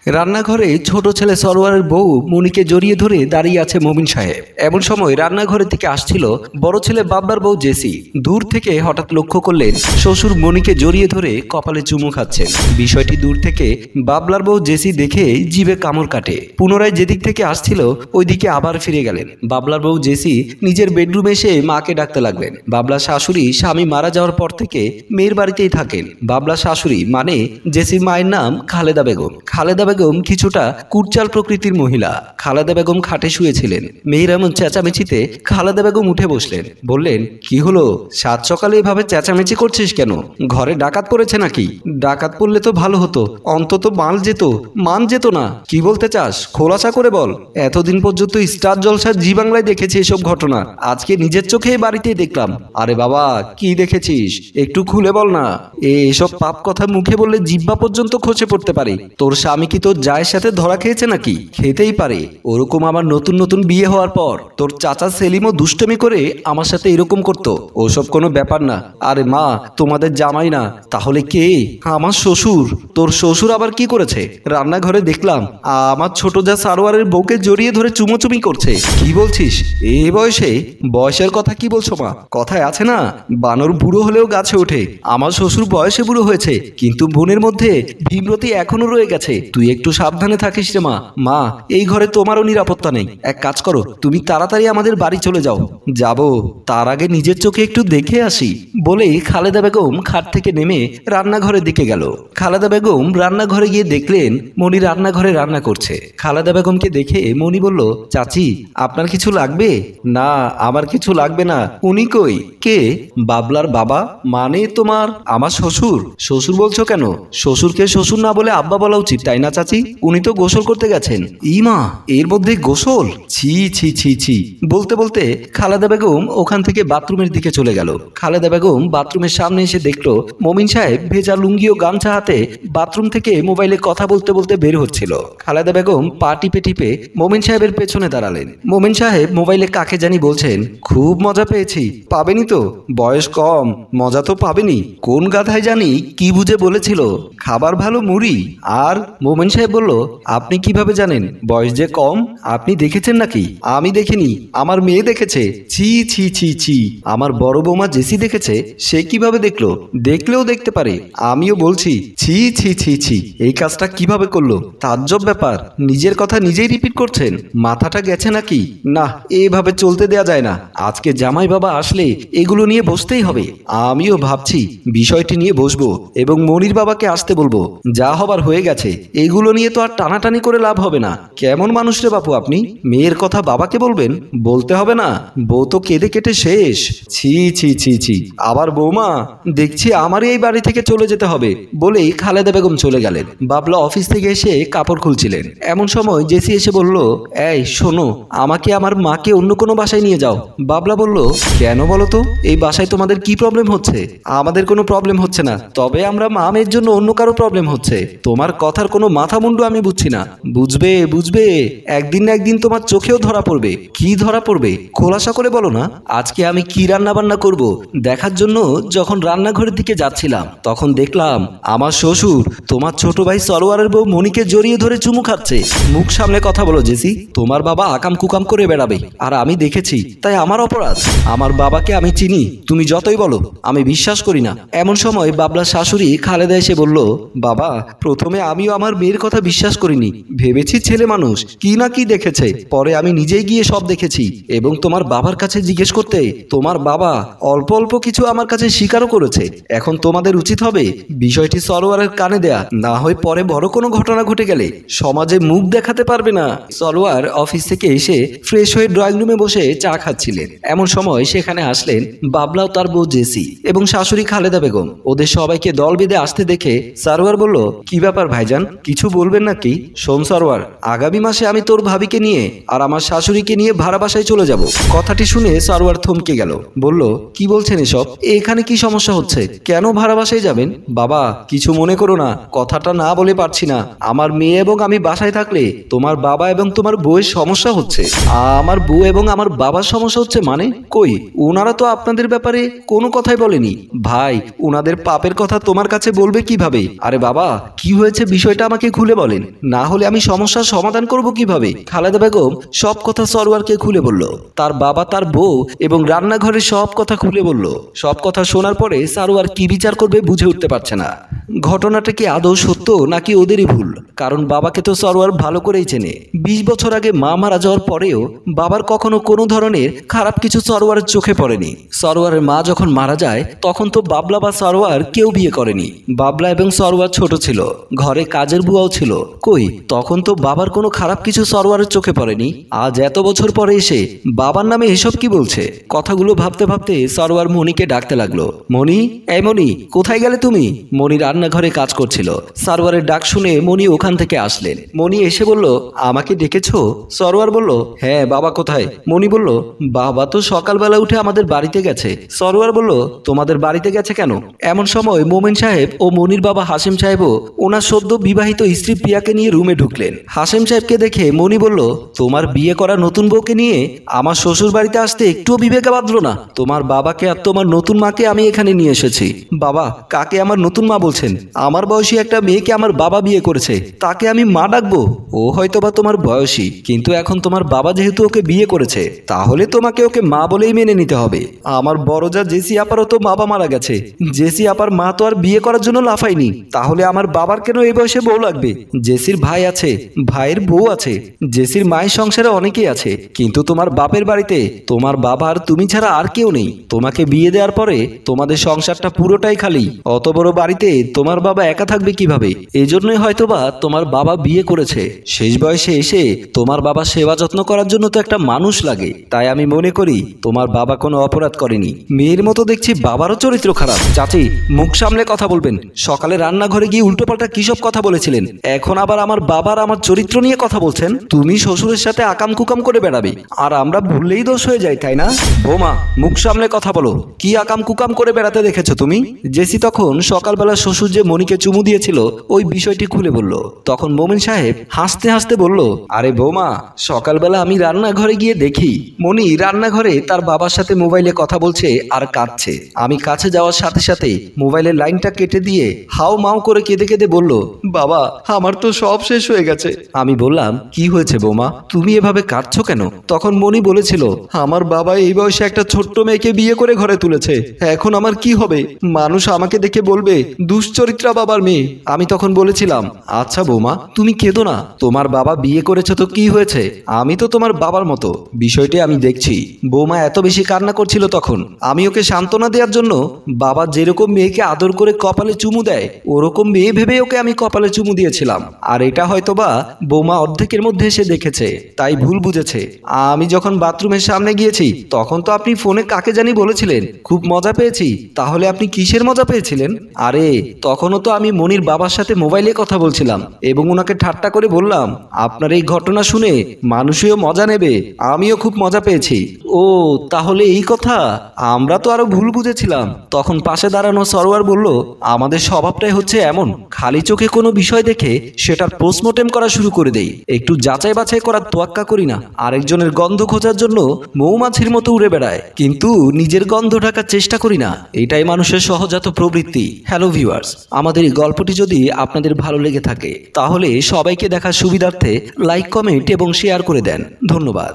রান্নাঘরে ছোট ছেলে সরোয়ারের বউ মনিকে জড়িয়ে ধরে দাঁড়িয়ে আছে মমিন সাহেব। এমন সময় রান্নাঘরে থেকে আসছিল বড় ছেলে বাবলার বউ জেসি। দূর থেকে হঠাৎ লক্ষ্য করলেন শ্বশুর মনিকে জড়িয়ে ধরে কপালে চুমু খাচ্ছেন। বিষয়টি দূর থেকে বাবলার বউ জেসি দেখে জিভে কামড় কাটে। পুনরায় যেদিক থেকে আসছিল ওইদিকে আবার ফিরে গেলেন। বাবলার বউ জেসি নিজের বেডরুমে এসে মাকে ডাকতে লাগলেন। বাবলার শাশুড়ি স্বামী মারা যাওয়ার পর থেকে মেয়ের বাড়িতেই থাকেন। বাবলার শাশুড়ি মানে জেসির মায়ের নাম খালেদা বেগম। খালেদা বেগম কিছুটা কুটচাল প্রকৃতির মহিলা। খালেদা বেগম খাটে শুয়েছিলেন। মেয়ের এমন চেঁচামেচিতে খালেদা বেগম উঠে বসলেন। বললেন, কি হলো, সাত সকালে এভাবে চেঁচামেচি করছিস কেন? ঘরে ডাকাত পড়েছে নাকি? ডাকাত পড়লে তো ভালো হতো, অন্তত মান যেত না। কি বলতে চাস খোলাসা করে বল। এতদিন পর্যন্ত স্টার জলসার জি বাংলায় দেখেছি এসব ঘটনা, আজকে নিজের চোখে বাড়িতেই দেখলাম। আরে বাবা, কি দেখেছিস একটু খুলে বল না। এসব পাপ কথা মুখে বললে জিহ্বা পর্যন্ত খসে পড়তে পারে। তোর স্বামী কি তোর জায়ের সাথে ধরা খেয়েছে নাকি? খেতেই পারে। ওরকম আমার নতুন নতুন বিয়ে হওয়ার পর তোর চাচা সেলিমও দুষ্টমি করে আমার সাথে এরকম করতো। ওসব কোনো ব্যাপার না। আরে মা, তোমাদের জামাই না তাহলে কে? আমার শ্বশুর। তোর শ্বশুর আবার কি করেছে? রান্নাঘরে দেখলাম আমার ছোট যা সারোয়ারের বউকে জড়িয়ে ধরে চুমোচুমি করছে। কি বলছিস এই বয়সে? বয়সের কথা কি বলছো মা? কথায় আছে না, বানর বুড়ো হলেও গাছে ওঠে। আমার শ্বশুর বয়সে বুড়ো হয়েছে, কিন্তু বোনের মধ্যে ভীমরতি এখনো রয়ে গেছে। তুই একটু সাবধানে থাকিস রে মা। মা, এই ঘরে তোমারও নিরাপত্তা নেই। এক কাজ করো, তুমি তাড়াতাড়ি আমাদের বাড়ি চলে যাও। যাব, তার আগে নিজের চোখে একটু দেখে আসি। বলেই খালেদা বেগম খাট থেকে নেমে রান্নাঘরের দিকে গেল। খালেদা বেগম রান্নাঘরে গিয়ে দেখলেন মনি রান্নাঘরে রান্না করছে। খালেদা বেগমকে দেখে মনি বলল, চাচি আপনার কিছু লাগবে? না, আমার কিছু লাগবে না। উনি কই? কে? বাবলার বাবা মানে তোমার আমার শ্বশুর। শ্বশুর বলছো কেন? শ্বশুরকে শ্বশুর না বলে আব্বা বলা উচিত, তাই না চাচি? উনি তো গোসল করতে গেছেন। ইমা, এর মধ্যে গোসল? ছি ছি ছি ছি। বলতে বলতে খালেদা বেগম ওখান থেকে বাথরুমের দিকে চলে গেল। খালেদা বেগম বাথরুমের সামনে এসে দেখলো মমিন সাহেব ভেজা লুঙ্গি ও গামছা হাতে বাথরুম থেকে মোবাইলে কথা বলতে বলতে বের হচ্ছিল। খালেদা বেগম পা টিপে টিপে মমিন সাহেবের পেছনে দাঁড়ালেন। মমিন সাহেব মোবাইলে কাকে জানি বলছেন, খুব মজা পেয়েছি। পাবেনি তো? বয়স কম, মজা তো পাবেনি। কোন গাধায় জানি কি বুঝে বলেছিল খাবার ভালো মুড়ি। আর মোমিন সাহেব বলল, আপনি কিভাবে জানেন বয়স যে কম? আপনি দেখেছেন নাকি? আমি দেখিনি, আমার মেয়ে দেখেছে। ছি ছি ছি ছি। আমার বড় বৌমা জেসি দেখেছে। সে কিভাবে দেখলো? দেখলেও দেখতে পারে, আমিও বলছি। ছি ছি ছি ছি। এই কাজটা কিভাবে করলো? তাজ্জব ব্যাপার। নিজের কথা নিজেই রিপিট করছেন। মাথাটা গেছে নাকি? না, এভাবে চলতে দেয়া যায় না। আজকে জামাই বাবা আসলে এগুলো নিয়ে বসতেই হবে। আমিও ভাবছি বিষয়টি নিয়ে বসবো এবং মনির বাবাকে আসতে বলবো। যা হবার হয়ে গেছে, এগুলো নিয়ে তো আর টানাটানি করে লাভ হবে না। কেমন মানুষ রে বাপু আপনি? মেয়ের কথা বাবাকে বলবেন? বলতে হবে না, বউ তো কেঁদে কেটে শেষ। ছি ছি ছি ছি। আবার বৌমা, দেখছি আমারই এই বাড়ি থেকে চলে যেতে হবে। বলেই খালেদা বেগম চলে গেলেন। বাবলা অফিস থেকে এসে কাপড় খুলছিলেন। এমন সময় জেসি এসে বলল, এই শোনো, আমাকে আমার মাকে অন্য কোনো বাসায় নিয়ে যাও। বাবলা বলল, কেন বলো তো? এই বাসায় তোমাদের কি প্রবলেম হচ্ছে? আমাদের কোনো প্রবলেম হচ্ছে না, তবে আমরা মা মেয়ের জন্য অন্য কারো প্রবলেম হচ্ছে। তোমার কথার কোনো মাথা মুন্ডু আমি বুঝছি না। বুঝবে বুঝবে, একদিন না একদিন তোমার চোখেও ধরা পড়বে। কি ধরা পড়বে? খোলাসা করে বলো না। আজকে আমি কি রান্না বান্না করব দেখার জন্য যখন রান্নাঘরের দিকে যাচ্ছিলাম, তখন দেখলাম আমার শ্বশুর তোমার ছোট ভাই সরোয়ারের বউ মনিকে জড়িয়ে ধরে চুমু খাচ্ছে। মুখ সামলে কথা বলো জেসি। তোমার বাবা আকাম কুকাম করে বেড়াবে, আর আমি দেখেছি, তাই আমার অপরাধ। আমার বাবাকে আমি চিনি, তুমি যতই বলো আমি বিশ্বাস করি না। এমন সময় বাবলার শাশুড়ি খালেদা এসে বলল, বাবা, প্রথমে আমিও আমার মেয়ের কথা বিশ্বাস করিনি। ভেবেছি ছেলে মানুষ কি না কি দেখেছে। পরে আমি নিজেই গিয়ে সব দেখেছি এবং তোমার বাবার কাছে জিজ্ঞেস করতে তোমার বাবা অল্প অল্প কিছু আমার কাছে স্বীকারও করেছে। এখন তোমাদের উচিত হবে বিষয়টি সরোয়ারের কানে দেয়া, না হয় পরে বড় কোনো ঘটনা ঘটে গেলে সমাজে মুখ দেখাতে পারবে না। সরোয়ার অফিস থেকে এসে ফ্রেশ হয়ে ড্রয়িং রুমে বসে চা খাচ্ছিলেন। এমন সময় সেখানে আসলেন বাবলাও তার বউ জেসি এবং শাশুড়ি খালেদা বেগম। ওদের সবাইকে দল বেঁধে আসতে দেখে সারোয়ার বলল, কি ব্যাপার ভাইজান, কিছু বলবেন নাকি? শোন সরোয়ার, আগামী মাসে আমি তোর ভাবিকে নিয়ে আর আমার শাশুড়িকে নিয়ে ভাড়া বাসায় চলে যাব। কথাটি শুনে সারোয়ার থমকে গেল। বলল, কি বলছেন এসব? এখানে কি সমস্যা হচ্ছে? কেন ভাড়া বাসায় যাবেন? বাবা, কিছু মনে করো না, কথাটা না বলে পারছি না। আমার মেয়ে এবং আমি বাসায় থাকলে তোমার বাবা এবং তোমার বউয়ের সমস্যা হচ্ছে। আমার বউ এবং আমার বাবার সমস্যা হচ্ছে মানে? কই, ওনারা তো আপনাদের ব্যাপারে কোনো কথাই বলেনি। ভাই, ওনাদের পাপের কথা তোমার কাছে বলবে কিভাবে? আরে বাবা, কি হয়েছে বিষয়টা আমাকে আমাকে খুলে বলেন, না হলে আমি সমস্যার সমাধান করব কিভাবে। খালেদা বেগম সব কথা সরোয়ারকে খুলে বলল। তার বাবা, তার বউ এবং রান্নাঘরের সব কথা খুলে বলল। সব কথা শোনার পরে সরোয়ার কি বিচার করবে বুঝে উঠতে পারছে না। ঘটনাটা কি আদৌ সত্য নাকি ওদেরই ভুল? কারণ বাবাকে তো সরোয়ার ভালো করেই চেনে। 20 বছর আগে মা মারা যাওয়ার পরেও বাবার কখনো কোনো ধরনের খারাপ কিছু সরোয়ারের চোখে পড়েনি। সরোয়ারের মা যখন মারা যায় তখন তো বাবলা বা সরোয়ার কেউ বিয়ে করেনি। বাবলা এবং সরোয়ার ছোট ছিল, ঘরে কাজের বুয়াও ছিল। কই, তখন তো বাবার কোনো খারাপ কিছু সরোয়ারের চোখে পড়েনি। আজ এত বছর পরে এসে বাবার নামে এসব কি বলছে? কথাগুলো ভাবতে ভাবতে সরোয়ার মনিকে ডাকতে লাগলো। মনি, এই মনি, কোথায় গেলে তুমি? মনি রান্নাঘরে কাজ করছিল। সরোয়ারের ডাক শুনে মনি ওখান থেকে আসলেন। মনি এসে বলল, আমাকে ডেকেছো? সরোয়ার বলল, হ্যাঁ। বাবা কোথায়? মনি বলল, বাবা তো সকালবেলা উঠে আমাদের বাড়িতে গেছে। সরোয়ার বলল, তোমাদের বাড়িতে গেছে কেন? এমন সময় মোমেন সাহেব ও মনির বাবা হাসিম সাহেবও ওনার সদ্য বিবাহিত স্ত্রী প্রিয়াকে নিয়ে রুমে ঢুকলেন। হাসিম সাহেবকে দেখে মনি বলল, তোমার বিয়ে করা নতুন বউকে নিয়ে আমার শ্বশুর বাড়িতে আসতে একটুও বিবেকে বাঁধলো না? তোমার বাবাকে আর তোমার নতুন মাকে আমি এখানে নিয়ে এসেছি। বাবা, কাকে আমার নতুন মা বলছেন? আমার বয়সী একটা মেয়েকে আমার বাবা বিয়ে করেছে, তাকে আমি মা ডাকবো? ও হয়তোবা তোমার বয়সী, কিন্তু এখন তোমার বাবা যেহেতু ওকে বিয়ে করেছে তাহলে তোমাকে ওকে মা বলেই মেনে নিতে হবে। আমার বড় যা জেসি আপারও তো বাবা মারা গেছে। জেসি আপার মা তো আর বিয়ে করার জন্য লাফায়নি, তাহলে আমার বাবার কেন এই বয়সে বউ লাগবে? জেসির ভাই আছে, ভাইয়ের বউ আছে, জেসির মায়ের সংসারে অনেকেই আছে, কিন্তু তোমার বাপের বাড়িতে তোমার বাবার তুমি ছাড়া আর কেউ নেই। তোমাকে বিয়ে দেওয়ার পরে তোমাদের সংসারটা পুরোটাই খালি। অত বড় বাড়িতে তোমার বাবা একা থাকবে কিভাবে? এজন্যই হয়তোবা তোমার বাবা বিয়ে করেছে। শেষ বয়সে এসে তোমার বাবা সেবা যত্ন করার জন্য তো একটা মানুষ লাগে। তাই আমি মনে করি তোমার বাবা কোনো অপরাধ করেনি। মেয়ের মতো দেখছি বাবারও চরিত্র খারাপ। চাচি, মুখ সামলে কথা বলবেন। সকালে রান্নাঘরে গিয়ে উল্টোপাল্টা কিসব কথা বলেছিলেন, এখন আবার আমার বাবার আমার চরিত্র নিয়ে কথা বলছেন? তুমি শ্বশুরের সাথে আকাম কুকাম করে বেড়াবে আর আমরা ভুললেই দোষ হয়ে যায়, তাই না? বৌমা, মুখ সামলে কথা বলো। কি আকাম কুকাম করে বেড়াতে দেখেছো তুমি? জেসি তখন সকালবেলা শ্বশুর যে মনিকে চুমু দিয়েছিল ওই বিষয়টি খুলে বলল। তখন মোমিন সাহেব হাসতে হাসতে বলল, আরে বৌমা, সকালবেলা আমি রান্নাঘরে গিয়ে দেখি মনি রান্নাঘরে তার বাবার সাথে মোবাইলে কথা বলছে আর কাঁদছে। আমি কাছে যাওয়ার সাথে সাথে মোবাইলের লাইনটা কেটে দিয়ে হাও মাও করে কেঁদে কেঁদে বলল, বাবা, আমার তো সব শেষ হয়ে গেছে। আমি বললাম, কি হয়েছে বৌমা, তুমি এভাবে কাঁদছো কেন? তখন মনি বলেছিল, আমার বাবা এই বয়সে একটা ছোট্ট মেয়েকে বিয়ে করে ঘরে তুলেছে, এখন আমার কি হবে? মানুষ আমাকে দেখে বলবে দুশ্চরিত্রা বাবার মেয়ে। আমি তখন বলেছিলাম, আচ্ছা বৌমা, তুমি কেঁদো না, তোমার বাবা বিয়ে করেছে তো কি হয়েছে? আমি তো তোমার বাবার মতো, বিষয়টি আমি দেখছি। বৌমা এত বেশি কান্না করছিল তখন আমি ওকে সান্ত্বনা দেওয়ার জন্য বাবা যেরকম মেয়েকে আদর করে কপালে চুমু দেয় ওরকম মেয়ে ভেবে ওকে আমি কপালে চুমু দিয়েছিলাম। আর এটা হয়তোবা বৌমা অর্ধেকের মধ্যে এসে দেখেছে, তাই ভুল বুঝেছে। আমি যখন বাথরুমের সামনে গিয়েছি তখন তো আপনি ফোনে কাকে জানি বলেছিলেন খুব মজা পেয়েছি। তাহলে আপনি কিসের মজা পেয়েছিলেন? আরে তখনও তো আমি মনির বাবার সাথে মোবাইলে কথা বলছিলাম এবং ওনাকে ঠাট্টা করে বললাম, আপনার এই ঘটনা শুনে মানুষও মজা নেবে, আমিও খুব মজা পেয়েছি। ও তাহলে এই কথা, আমরা তো আরো ভুল বুঝেছিলাম। তখন পাশে দাঁড়ানো সরোয়ার বলল, আমাদের স্বভাবটাই হচ্ছে এমন, খালি চোখে কোনো বিষয় দেখে সেটার পোস্টমর্টেম করা শুরু করে দেই, একটু যাচাই বাছাই করার তোয়াক্কা করি না। আরেকজনের গন্ধ খোঁজার জন্য মৌমাছির মতো উড়ে বেড়ায়, কিন্তু নিজের গন্ধ ঢাকার চেষ্টা করি না। এটাই মানুষের সহজাত প্রবৃত্তি। হ্যালো ভিউয়ার্স, আমাদের এই গল্পটি যদি আপনাদের ভালো লেগে থাকে তাহলে সবাইকে দেখার সুবিধার্থে লাইক, কমেন্ট এবং শেয়ার করে দেন। ধন্যবাদ।